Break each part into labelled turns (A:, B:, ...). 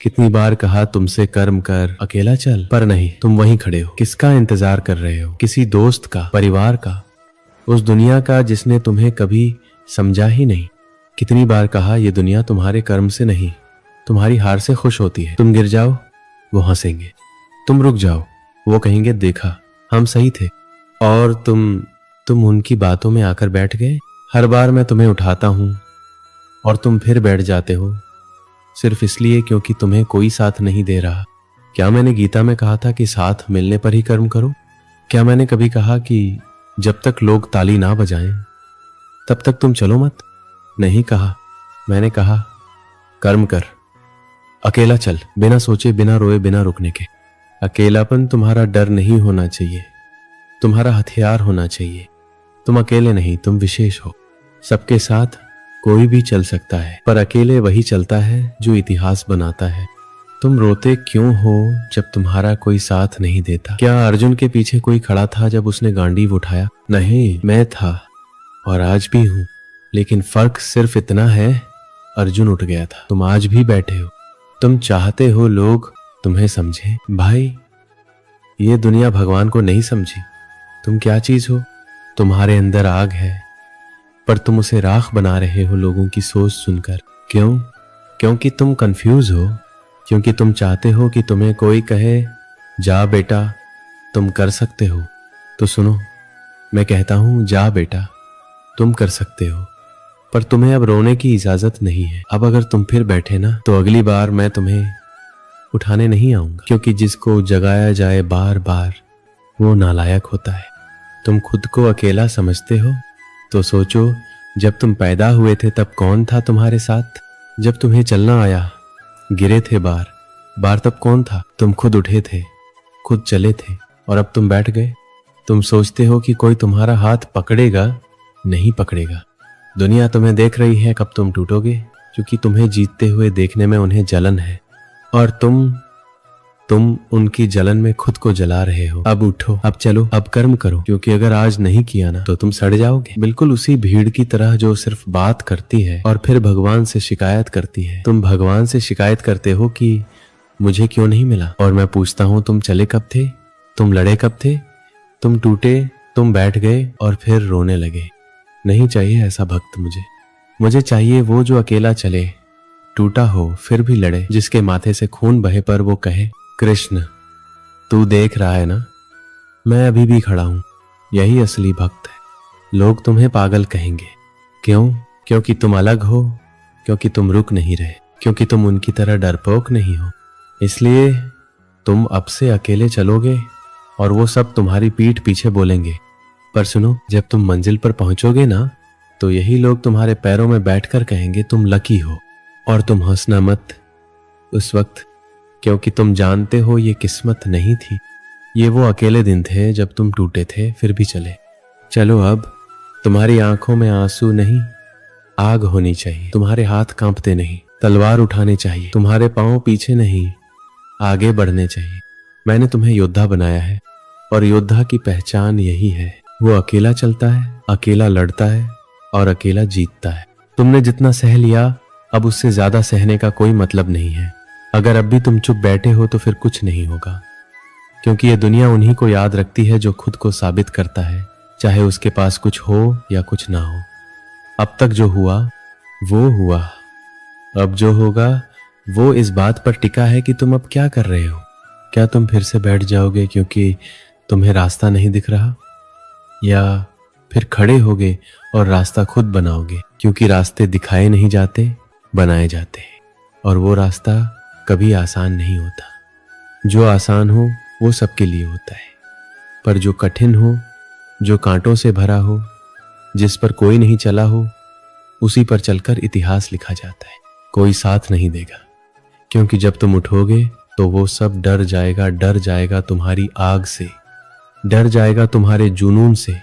A: कितनी बार कहा तुमसे कर्म कर, अकेला चल, पर नहीं, तुम वहीं खड़े हो। किसका इंतजार कर रहे हो? किसी दोस्त का, परिवार का, उस दुनिया का जिसने तुम्हें कभी समझा ही नहीं। कितनी बार कहा ये दुनिया तुम्हारे कर्म से नहीं, तुम्हारी हार से खुश होती है। तुम गिर जाओ, वो हंसेंगे। तुम रुक जाओ, वो कहेंगे देखा हम सही थे। और तुम उनकी बातों में आकर बैठ गए। हर बार मैं तुम्हें उठाता हूं और तुम फिर बैठ जाते हो, सिर्फ इसलिए क्योंकि तुम्हें कोई साथ नहीं दे रहा। क्या मैंने गीता में कहा था कि साथ मिलने पर ही कर्म करो? क्या मैंने कभी कहा कि जब तक लोग ताली ना बजाएं तब तक तुम चलो मत? नहीं कहा। मैंने कहा कर्म कर, अकेला चल, बिना सोचे, बिना रोए, बिना रुकने के। अकेलापन तुम्हारा डर नहीं होना चाहिए, तुम्हारा हथियार होना चाहिए। तुम अकेले नहीं, तुम विशेष हो। सबके साथ कोई भी चल सकता है, पर अकेले वही चलता है जो इतिहास बनाता है। तुम रोते क्यों हो जब तुम्हारा कोई साथ नहीं देता? क्या अर्जुन के पीछे कोई खड़ा था जब उसने गांडीव उठाया? नहीं, मैं था और आज भी हूं, लेकिन फर्क सिर्फ इतना है, अर्जुन उठ गया था, तुम आज भी बैठे हो। तुम चाहते हो लोग तुम्हें समझे। भाई, ये दुनिया भगवान को नहीं समझी। तुम क्या चीज हो? तुम्हारे अंदर आग है, पर तुम उसे राख बना रहे हो लोगों की सोच सुनकर। क्यों? क्योंकि तुम कंफ्यूज हो, क्योंकि तुम चाहते हो कि तुम्हें कोई कहे जा बेटा तुम कर सकते हो। तो सुनो, मैं कहता हूं जा बेटा तुम कर सकते हो, पर तुम्हें अब रोने की इजाजत नहीं है। अब अगर तुम फिर बैठे ना, तो अगली बार मैं तुम्हें उठाने नहीं आऊंगा, क्योंकि जिसको जगाया जाए बार बार वो नालायक होता है। तुम खुद को अकेला समझते हो तो सोचो, जब तुम पैदा हुए थे तब कौन था तुम्हारे साथ? जब तुम्हें चलना आया, गिरे थे बार बार, तब कौन था? तुम खुद उठे थे, खुद चले थे, और अब तुम बैठ गए। तुम सोचते हो कि कोई तुम्हारा हाथ पकड़ेगा, नहीं पकड़ेगा। दुनिया तुम्हें देख रही है कब तुम टूटोगे, क्योंकि तुम्हें जीतते हुए देखने में उन्हें जलन है, और तुम उनकी जलन में खुद को जला रहे हो। अब उठो, अब चलो, अब कर्म करो, क्योंकि अगर आज नहीं किया ना तो तुम सड़ जाओगे। बिल्कुल उसी भीड़ की तरह जो सिर्फ बात करती है और फिर भगवान से शिकायत करती है। तुम भगवान से शिकायत करते हो कि मुझे क्यों नहीं मिला, और मैं पूछता हूं तुम चले कब थे? तुम लड़े कब थे? तुम टूटे, तुम बैठ गए और फिर रोने लगे। नहीं चाहिए ऐसा भक्त मुझे चाहिए वो जो अकेला चले, टूटा हो फिर भी लड़े, जिसके माथे से खून बहे पर वो कहे कृष्ण तू देख रहा है ना, मैं अभी भी खड़ा हूं। यही असली भक्त है। लोग तुम्हें पागल कहेंगे। क्यों? क्योंकि तुम अलग हो, क्योंकि तुम रुक नहीं रहे, क्योंकि तुम उनकी तरह डरपोक नहीं हो। इसलिए तुम अब से अकेले चलोगे और वो सब तुम्हारी पीठ पीछे बोलेंगे। पर सुनो, जब तुम मंजिल पर पहुंचोगे ना, तो यही लोग तुम्हारे पैरों में बैठकर कहेंगे तुम लकी हो। और तुम हंसना मत उस वक्त, क्योंकि तुम जानते हो ये किस्मत नहीं थी। ये वो अकेले दिन थे जब तुम टूटे थे फिर भी चले। चलो, अब तुम्हारी आंखों में आंसू नहीं, आग होनी चाहिए। तुम्हारे हाथ कांपते नहीं, तलवार उठाने चाहिए। तुम्हारे पांव पीछे नहीं, आगे बढ़ने चाहिए। मैंने तुम्हें योद्धा बनाया है, और योद्धा की पहचान यही है, वो अकेला चलता है, अकेला लड़ता है और अकेला जीतता है। तुमने जितना सह लिया, अब उससे ज्यादा सहने का कोई मतलब नहीं है। अगर अब भी तुम चुप बैठे हो तो फिर कुछ नहीं होगा, क्योंकि ये दुनिया उन्हीं को याद रखती है जो खुद को साबित करता है, चाहे उसके पास कुछ हो या कुछ ना हो। अब तक जो हुआ वो हुआ, अब जो होगा वो इस बात पर टिका है कि तुम अब क्या कर रहे हो। क्या तुम फिर से बैठ जाओगे क्योंकि तुम्हें रास्ता नहीं दिख रहा, या फिर खड़े होगे और रास्ता खुद बनाओगे, क्योंकि रास्ते दिखाए नहीं जाते, बनाए जाते हैं, और वो रास्ता कभी आसान नहीं होता। जो आसान हो वो सबके लिए होता है, पर जो कठिन हो, जो कांटों से भरा हो, जिस पर कोई नहीं चला हो, उसी पर चलकर इतिहास लिखा जाता है। कोई साथ नहीं देगा, क्योंकि जब तुम उठोगे तो वो सब डर जाएगा तुम्हारी आग से, डर जाएगा तुम्हारे जुनून से,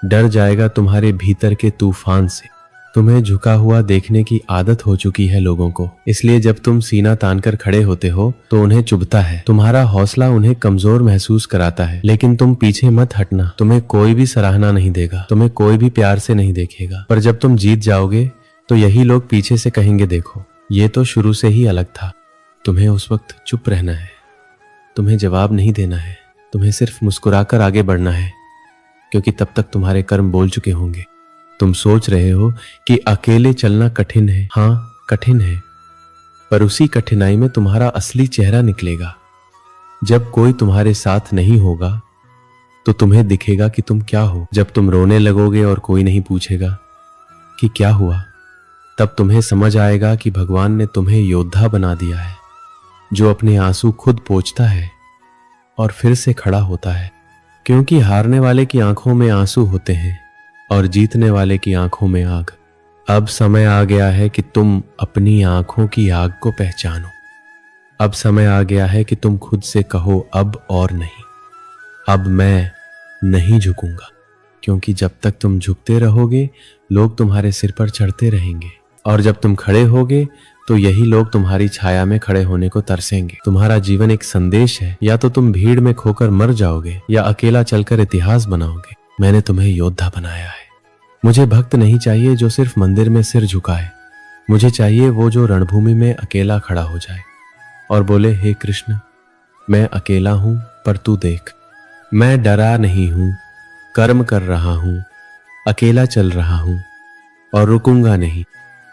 A: डर जाएगा तुम्हारे भीतर के तूफान से। तुम्हें झुका हुआ देखने की आदत हो चुकी है लोगों को, इसलिए जब तुम सीना तानकर खड़े होते हो तो उन्हें चुभता है। तुम्हारा हौसला उन्हें कमजोर महसूस कराता है, लेकिन तुम पीछे मत हटना। तुम्हें कोई भी सराहना नहीं देगा, तुम्हें कोई भी प्यार से नहीं देखेगा, पर जब तुम जीत जाओगे तो यही लोग पीछे से कहेंगे देखो, ये तो शुरू से ही अलग था, तुम्हें उस वक्त चुप रहना है, तुम्हें जवाब नहीं देना है, तुम्हें सिर्फ मुस्कुराकर आगे बढ़ना है, क्योंकि तब तक तुम्हारे कर्म बोल चुके होंगे। तुम सोच रहे हो कि अकेले चलना कठिन है। हाँ, कठिन है, पर उसी कठिनाई में तुम्हारा असली चेहरा निकलेगा। जब कोई तुम्हारे साथ नहीं होगा तो तुम्हें दिखेगा कि तुम क्या हो। जब तुम रोने लगोगे और कोई नहीं पूछेगा कि क्या हुआ, तब तुम्हें समझ आएगा कि भगवान ने तुम्हें योद्धा बना दिया है, जो अपने आंसू खुद पोंछता है और फिर से खड़ा होता है। क्योंकि हारने वाले की आंखों में आंसू होते हैं और जीतने वाले की आंखों में आग। अब समय आ गया है कि तुम अपनी आंखों की आग को पहचानो। अब समय आ गया है कि तुम खुद से कहो अब और नहीं, अब मैं नहीं झुकूंगा। क्योंकि जब तक तुम झुकते रहोगे लोग तुम्हारे सिर पर चढ़ते रहेंगे, और जब तुम खड़े होगे तो यही लोग तुम्हारी छाया में खड़े होने को तरसेंगे। तुम्हारा जीवन एक संदेश है, या तो तुम भीड़ में खोकर मर जाओगे या अकेला चलकर इतिहास बनाओगे। मैंने तुम्हें योद्धा बनाया है। मुझे भक्त नहीं चाहिए जो सिर्फ मंदिर में सिर झुकाए, मुझे चाहिए वो जो रणभूमि में अकेला खड़ा हो जाए और बोले, हे कृष्ण, मैं अकेला हूं पर तू देख, मैं डरा नहीं हूं, कर्म कर रहा हूं, अकेला चल रहा हूं और रुकूंगा नहीं।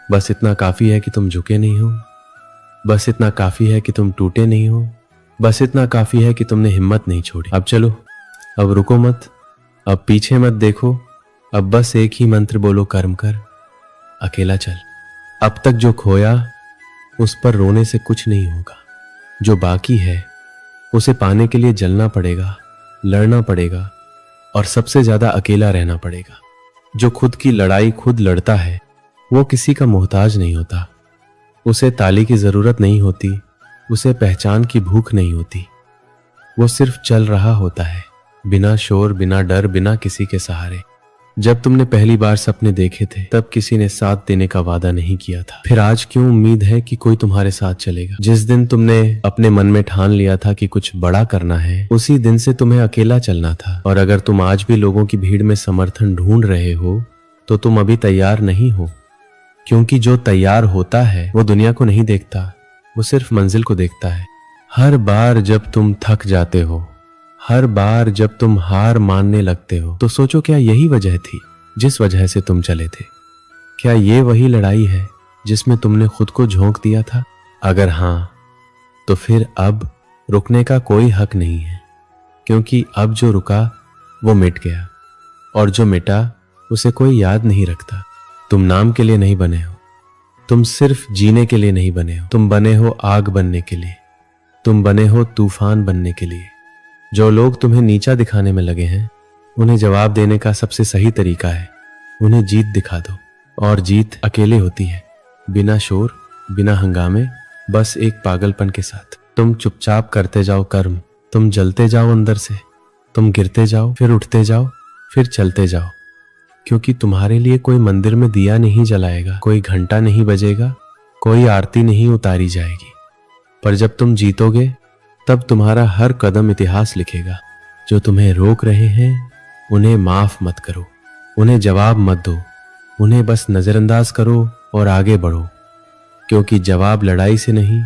A: बस इतना काफी है कि तुम झुके नहीं हो, बस इतना काफी है कि तुम टूटे नहीं हो, बस इतना काफी है कि तुमने हिम्मत नहीं छोड़ी। अब चलो, अब रुको मत, अब पीछे मत देखो, अब बस एक ही मंत्र बोलो, कर्म कर, अकेला चल। अब तक जो खोया उस पर रोने से कुछ नहीं होगा। जो बाकी है उसे पाने के लिए जलना पड़ेगा, लड़ना पड़ेगा और सबसे ज्यादा अकेला रहना पड़ेगा। जो खुद की लड़ाई खुद लड़ता है वो किसी का मोहताज नहीं होता। उसे ताली की जरूरत नहीं होती, उसे पहचान की भूख नहीं होती। वो सिर्फ चल रहा होता है, बिना शोर, बिना डर, बिना किसी के सहारे। जब तुमने पहली बार सपने देखे थे तब किसी ने साथ देने का वादा नहीं किया था, फिर आज क्यों उम्मीद है कि कोई तुम्हारे साथ चलेगा? जिस दिन तुमने अपने मन में ठान लिया था कि कुछ बड़ा करना है, उसी दिन से तुम्हें अकेला चलना था। और अगर तुम आज भी लोगों की भीड़ में समर्थन ढूंढ रहे हो तो तुम अभी तैयार नहीं हो, क्योंकि जो तैयार होता है वो दुनिया को नहीं देखता, वो सिर्फ मंजिल को देखता है। हर बार जब तुम थक जाते हो, हर बार जब तुम हार मानने लगते हो, तो सोचो क्या यही वजह थी जिस वजह से तुम चले थे? क्या ये वही लड़ाई है जिसमें तुमने खुद को झोंक दिया था? अगर हाँ, तो फिर अब रुकने का कोई हक नहीं है, क्योंकि अब जो रुका वो मिट गया, और जो मिटा उसे कोई याद नहीं रखता। तुम नाम के लिए नहीं बने हो, तुम सिर्फ जीने के लिए नहीं बने हो, तुम बने हो आग बनने के लिए, तुम बने हो तूफान बनने के लिए। जो लोग तुम्हें नीचा दिखाने में लगे हैं उन्हें जवाब देने का सबसे सही तरीका है उन्हें जीत दिखा दो। और जीत अकेले होती है, बिना शोर, बिना हंगामे, बस एक पागलपन के साथ। तुम चुपचाप करते जाओ कर्म, तुम जलते जाओ अंदर से, तुम गिरते जाओ, फिर उठते जाओ, फिर चलते जाओ। क्योंकि तुम्हारे लिए कोई मंदिर में दिया नहीं जलाएगा, कोई घंटा नहीं बजेगा, कोई आरती नहीं उतारी जाएगी। पर जब तुम जीतोगे तब तुम्हारा हर कदम इतिहास लिखेगा। जो तुम्हें रोक रहे हैं उन्हें माफ मत करो, उन्हें जवाब मत दो, उन्हें बस नजरअंदाज करो और आगे बढ़ो। क्योंकि जवाब लड़ाई से नहीं,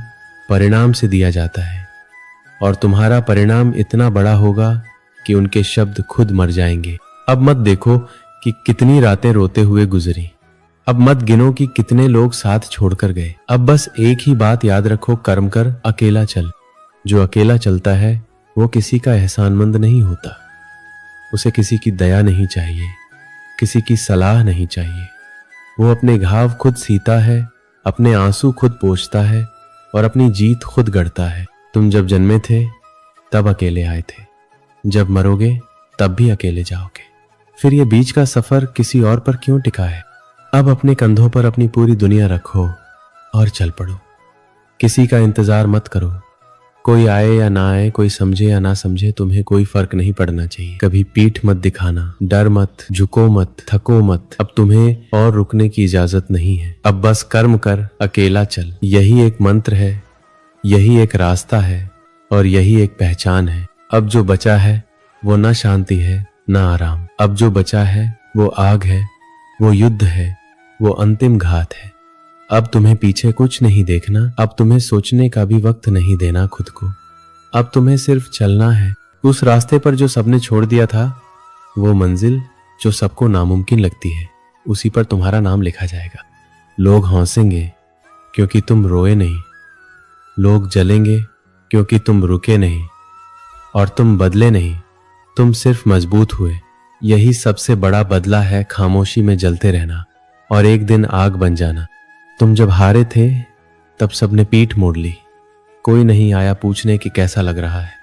A: परिणाम से दिया जाता है, और तुम्हारा परिणाम इतना बड़ा होगा कि उनके शब्द खुद मर जाएंगे। अब मत देखो कि कितनी रातें रोते हुए गुजरी, अब मत गिनो कि कितने लोग साथ छोड़कर गए। अब बस एक ही बात याद रखो, कर्म कर, अकेला चल। जो अकेला चलता है वो किसी का एहसानमंद नहीं होता, उसे किसी की दया नहीं चाहिए, किसी की सलाह नहीं चाहिए। वो अपने घाव खुद सीता है, अपने आंसू खुद पोंछता है और अपनी जीत खुद गढ़ता है। तुम जब जन्मे थे तब अकेले आए थे, जब मरोगे तब भी अकेले जाओगे। फिर ये बीच का सफर किसी और पर क्यों टिका है? अब अपने कंधों पर अपनी पूरी दुनिया रखो और चल पड़ो। किसी का इंतजार मत करो, कोई आए या ना आए, कोई समझे या ना समझे, तुम्हें कोई फर्क नहीं पड़ना चाहिए। कभी पीठ मत दिखाना, डर मत, झुको मत, थको मत। अब तुम्हें और रुकने की इजाजत नहीं है। अब बस कर्म कर, अकेला चल। यही एक मंत्र है, यही एक रास्ता है और यही एक पहचान है। अब जो बचा है वो ना शांति है ना आराम। अब जो बचा है वो आग है, वो युद्ध है, वो अंतिम घात है। अब तुम्हें पीछे कुछ नहीं देखना, अब तुम्हें सोचने का भी वक्त नहीं देना खुद को। अब तुम्हें सिर्फ चलना है उस रास्ते पर जो सबने छोड़ दिया था। वो मंजिल जो सबको नामुमकिन लगती है, उसी पर तुम्हारा नाम लिखा जाएगा। लोग हंसेंगे क्योंकि तुम रोए नहीं, लोग जलेंगे क्योंकि तुम रुके नहीं, और तुम बदले नहीं, तुम सिर्फ मजबूत हुए। यही सबसे बड़ा बदला है, खामोशी में जलते रहना और एक दिन आग बन जाना। तुम जब हारे थे तब सबने पीठ मोड़ ली, कोई नहीं आया पूछने कि कैसा लग रहा है।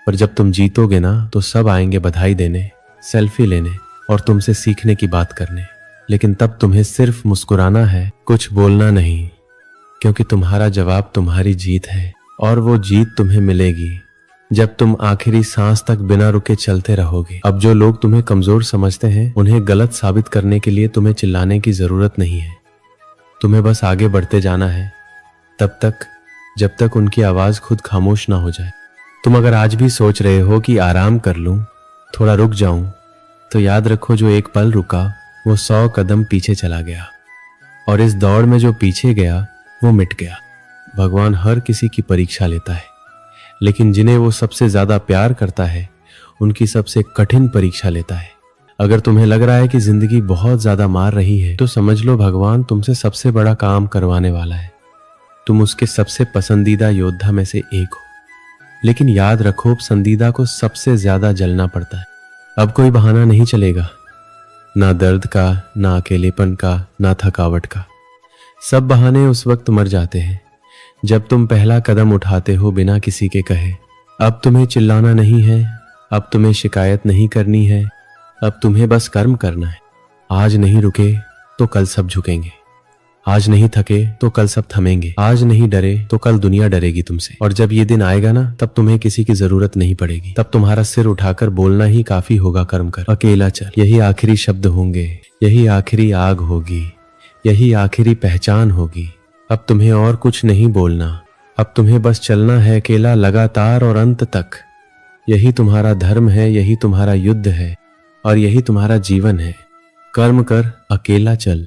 A: पर जब तुम जीतोगे ना तो सब आएंगे बधाई देने, सेल्फी लेने और तुमसे सीखने की बात करने। लेकिन तब तुम्हें सिर्फ मुस्कुराना है, कुछ बोलना नहीं, क्योंकि तुम्हारा जवाब तुम्हारी जीत है और वो जीत तुम्हें मिलेगी जब तुम आखिरी सांस तक बिना रुके चलते रहोगे। अब जो लोग तुम्हें कमजोर समझते हैं, उन्हें गलत साबित करने के लिए तुम्हें चिल्लाने की जरूरत नहीं है। तुम्हें बस आगे बढ़ते जाना है, तब तक जब तक उनकी आवाज खुद खामोश ना हो जाए। तुम अगर आज भी सोच रहे हो कि आराम कर लूं, थोड़ा रुक जाऊं, तो याद रखो जो एक पल रुका वो 100 कदम पीछे चला गया, और इस दौड़ में जो पीछे गया वो मिट गया। भगवान हर किसी की परीक्षा लेता है, लेकिन जिन्हें वो सबसे ज्यादा प्यार करता है उनकी सबसे कठिन परीक्षा लेता है। अगर तुम्हें लग रहा है कि जिंदगी बहुत ज्यादा मार रही है, तो समझ लो भगवान तुमसे सबसे बड़ा काम करवाने वाला है। तुम उसके सबसे पसंदीदा योद्धा में से एक हो। लेकिन याद रखो, पसंदीदा को सबसे ज्यादा जलना पड़ता है। अब कोई बहाना नहीं चलेगा, ना दर्द का, ना अकेलेपन का, ना थकावट का। सब बहाने उस वक्त मर जाते हैं जब तुम पहला कदम उठाते हो बिना किसी के कहे। अब तुम्हें चिल्लाना नहीं है, अब तुम्हें शिकायत नहीं करनी है, अब तुम्हें बस कर्म करना है। आज नहीं रुके तो कल सब झुकेंगे, आज नहीं थके तो कल सब थमेंगे, आज नहीं डरे तो कल दुनिया डरेगी तुमसे। और जब ये दिन आएगा ना, तब तुम्हें किसी की जरूरत नहीं पड़ेगी। तब तुम्हारा सिर उठाकर बोलना ही काफी होगा, कर्म कर, अकेला चल। यही आखिरी शब्द होंगे, यही आखिरी आग होगी, यही आखिरी पहचान होगी। अब तुम्हें और कुछ नहीं बोलना, अब तुम्हें बस चलना है अकेला, लगातार और अंत तक। यही तुम्हारा धर्म है, यही तुम्हारा युद्ध है और यही तुम्हारा जीवन है। कर्म कर, अकेला चल।